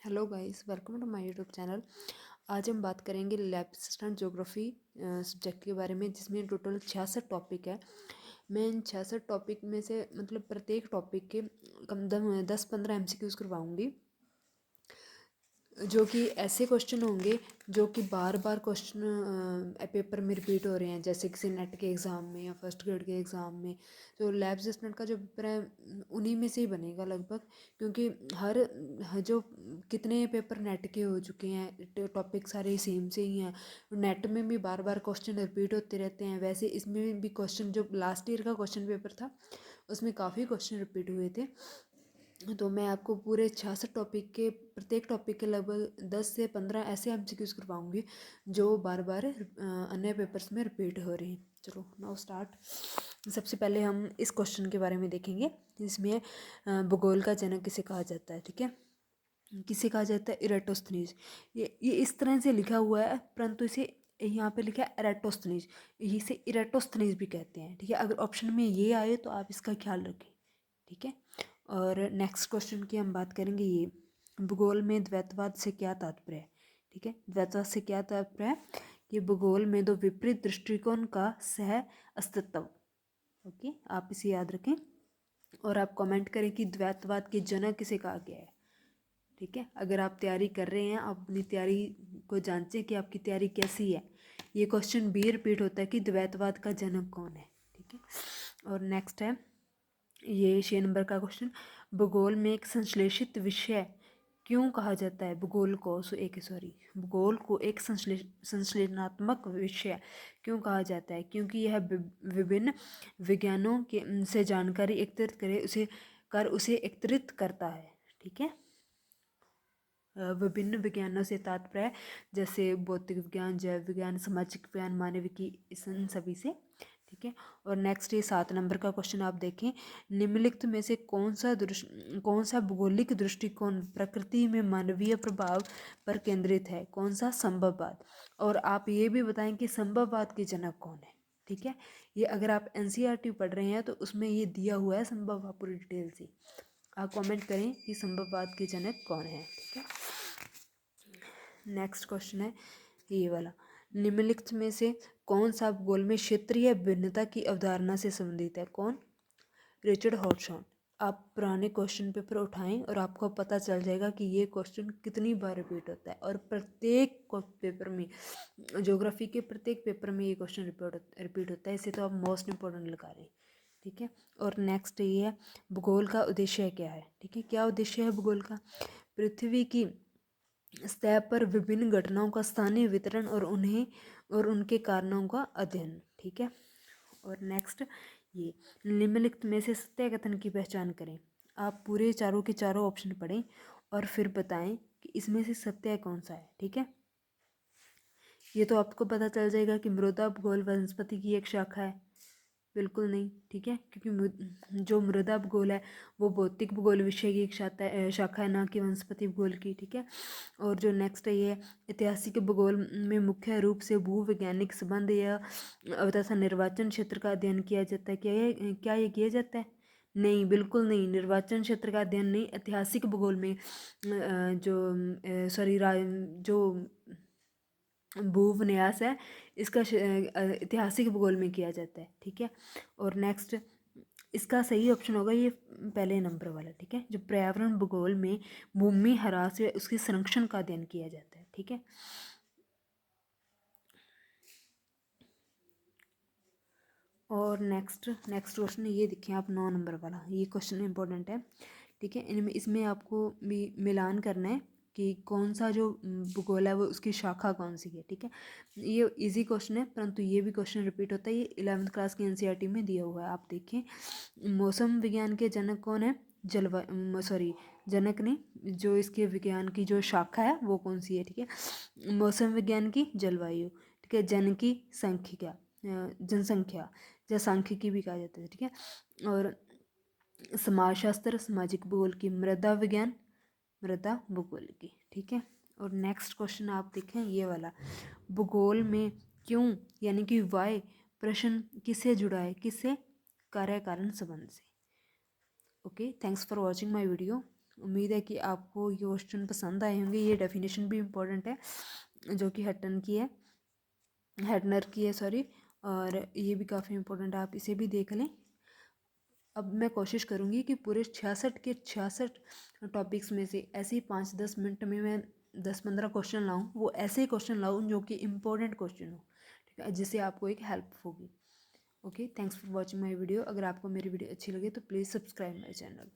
Hello guys, welcome to my YouTube channel. आज हम बात करेंगे लैब असिस्टेंट ज्योग्राफी सब्जेक्ट के बारे में, जिसमें टोटल 66 टॉपिक है। मैं इन 66 टॉपिक में से प्रत्येक टॉपिक के कम 10-15 एमसीक्यूज़ करवाऊँगी, जो कि ऐसे क्वेश्चन होंगे जो कि बार बार क्वेश्चन पेपर में रिपीट हो रहे हैं, जैसे किसी नेट के एग्ज़ाम में या फर्स्ट ग्रेड के एग्ज़ाम में। तो लैब असिस्टेंट का जो पेपर है उन्हीं में से ही बनेगा लगभग, क्योंकि जो कितने पेपर नेट के हो चुके हैं, टॉपिक सारे सेम से ही हैं। नेट में भी बार बार क्वेश्चन रिपीट होते रहते हैं, वैसे इसमें भी क्वेश्चन, जो लास्ट ईयर का क्वेश्चन पेपर था उसमें काफ़ी क्वेश्चन रिपीट हुए थे। तो मैं आपको पूरे 66 टॉपिक के प्रत्येक टॉपिक के लगभग 10 से 15 ऐसे एमसीक्यूज़ करवाऊंगी जो बार बार अन्य पेपर्स में रिपीट हो रहे हैं। चलो नाउ स्टार्ट। सबसे पहले हम इस क्वेश्चन के बारे में देखेंगे, जिसमें भूगोल का जनक किसे कहा जाता है। ठीक है, किसे कहा जाता है? इरेटोस्थनीज। ये इस तरह से लिखा हुआ है, परंतु इसे यहाँ पे लिखा है एरेटोस्थनीज, इसे इरेटोस्थनीज भी कहते हैं। ठीक है, अगर ऑप्शन में ये आए तो आप इसका ख्याल रखें। ठीक है, और नेक्स्ट क्वेश्चन की हम बात करेंगे। ये भूगोल में द्वैतवाद से क्या तात्पर्य है? ठीक है, द्वैतवाद से क्या तात्पर्य है कि भूगोल में दो विपरीत दृष्टिकोण का सह अस्तित्व। ओके, आप इसे याद रखें और आप कमेंट करें कि द्वैतवाद के जनक किसे कहा गया है। ठीक है, अगर आप तैयारी कर रहे हैं, आप अपनी तैयारी को जांचें कि आपकी तैयारी कैसी है। ये क्वेश्चन भी रिपीट होता है कि द्वैतवाद का जनक कौन है। ठीक है, और नेक्स्ट है ये 6 नंबर का क्वेश्चन। भूगोल में एक संश्लेषित विषय क्यों कहा जाता है? भूगोल को एक संश्लेषणात्मक विषय क्यों कहा जाता है? क्योंकि यह विभिन्न विज्ञानों के से जानकारी एकत्रित उसे एकत्रित करता है। ठीक है, विभिन्न विज्ञानों से तात्पर्य जैसे भौतिक विज्ञान, जैव विज्ञान, सामाजिक विज्ञान, मानविकी, इन सभी से। ठीक है, और नेक्स्ट ये 7 नंबर का क्वेश्चन आप देखें। निम्नलिखित में से कौन सा भौगोलिक दृष्टिकोण प्रकृति में मानवीय प्रभाव पर केंद्रित है? कौन सा? संभववाद। और आप ये भी बताएं कि संभववाद के जनक कौन है। ठीक है, ये अगर आप एनसीईआरटी पढ़ रहे हैं तो उसमें ये दिया हुआ है संभववाद पूरी डिटेल से। आप कमेंट करें कि संभववाद के जनक कौन है। ठीक है, नेक्स्ट क्वेश्चन है ये वाला। निम्नलिखित में से कौन सा भूगोल में क्षेत्रीय भिन्नता की अवधारणा से संबंधित है? कौन? रिचर्ड हॉटसन। आप पुराने क्वेश्चन पेपर उठाएं और आपको पता चल जाएगा कि ये क्वेश्चन कितनी बार रिपीट होता है, और प्रत्येक पेपर में, ज्योग्राफी के प्रत्येक पेपर में ये क्वेश्चन रिपीट होता है। इसे तो आप मोस्ट इंपॉर्टेंट लगा रहे हैं। ठीक है, और नेक्स्ट ये है भूगोल का उद्देश्य क्या है? ठीक है, क्या उद्देश्य है भूगोल का? पृथ्वी की सतह पर विभिन्न घटनाओं का स्थानीय वितरण और उनके कारणों का अध्ययन। ठीक है, और नेक्स्ट ये निम्नलिखित में से सत्य कथन की पहचान करें। आप पूरे चारों के चारों ऑप्शन पढ़ें और फिर बताएं कि इसमें से सत्य कौन सा है। ठीक है, ये तो आपको पता चल जाएगा कि मृदा भूगोल वनस्पति की एक शाखा है। बिल्कुल नहीं। ठीक है, क्योंकि जो मृदा भूगोल है वो भौतिक भूगोल विषय की एक शाखा है, ना कि वनस्पति भूगोल की। ठीक है, और जो नेक्स्ट है ये ऐतिहासिक भूगोल में मुख्य रूप से भूवैज्ञानिक संबंध या तथा निर्वाचन क्षेत्र का अध्ययन किया जाता है। क्या ये किया जाता है? नहीं, बिल्कुल नहीं। निर्वाचन क्षेत्र का अध्ययन नहीं, ऐतिहासिक भूगोल में जो भूविन्यास है इसका ऐतिहासिक भूगोल में किया जाता है। ठीक है, और नेक्स्ट इसका सही ऑप्शन होगा ये पहले नंबर वाला। ठीक है, जो पर्यावरण भूगोल में भूमि ह्रास या उसके संरक्षण का अध्ययन किया जाता है। ठीक है, और नेक्स्ट क्वेश्चन ये देखिए आप 9 नंबर वाला, ये क्वेश्चन इंपॉर्टेंट है। ठीक है, इसमें आपको भी मिलान करना है कि कौन सा जो भूगोल है वो उसकी शाखा कौन सी है। ठीक है, ये इजी क्वेश्चन है, परंतु ये भी क्वेश्चन रिपीट होता है। ये 11th क्लास की एनसीईआरटी में दिया हुआ है, आप देखें। मौसम विज्ञान के जनक कौन है? जनक नहीं, जो इसके विज्ञान की जो शाखा है वो कौन सी है? ठीक है, मौसम विज्ञान की जलवायु। ठीक है, जन की संख्या, जनसंख्या या सांख्यिकी भी कहा जाता है। ठीक है, और समाजशास्त्र, सामाजिक भूगोल की, मृदा भूगोल की। ठीक है, और नेक्स्ट क्वेश्चन आप देखें ये वाला। भूगोल में क्यों यानी कि वाई प्रश्न किससे जुड़ा है? किससे? कार्य कारण संबंध से। Okay, thanks for watching my video. उम्मीद है कि आपको ये क्वेश्चन पसंद आए होंगे। ये डेफिनेशन भी इम्पोर्टेंट है जो कि हेटनर की है सॉरी, और ये भी काफ़ी इम्पोर्टेंट है, आप इसे भी देख लें। अब मैं कोशिश करूँगी कि पूरे 66 के 66 टॉपिक्स में से ऐसे ही 5-10 मिनट में मैं 10-15 क्वेश्चन लाऊँ, वो ऐसे ही क्वेश्चन लाऊँ जो कि इम्पोर्टेंट क्वेश्चन हो, ठीक है, जिससे आपको एक हेल्प होगी। Okay, thanks for watching my video. अगर आपको मेरी वीडियो अच्छी लगे तो प्लीज़ सब्सक्राइब माई चैनल।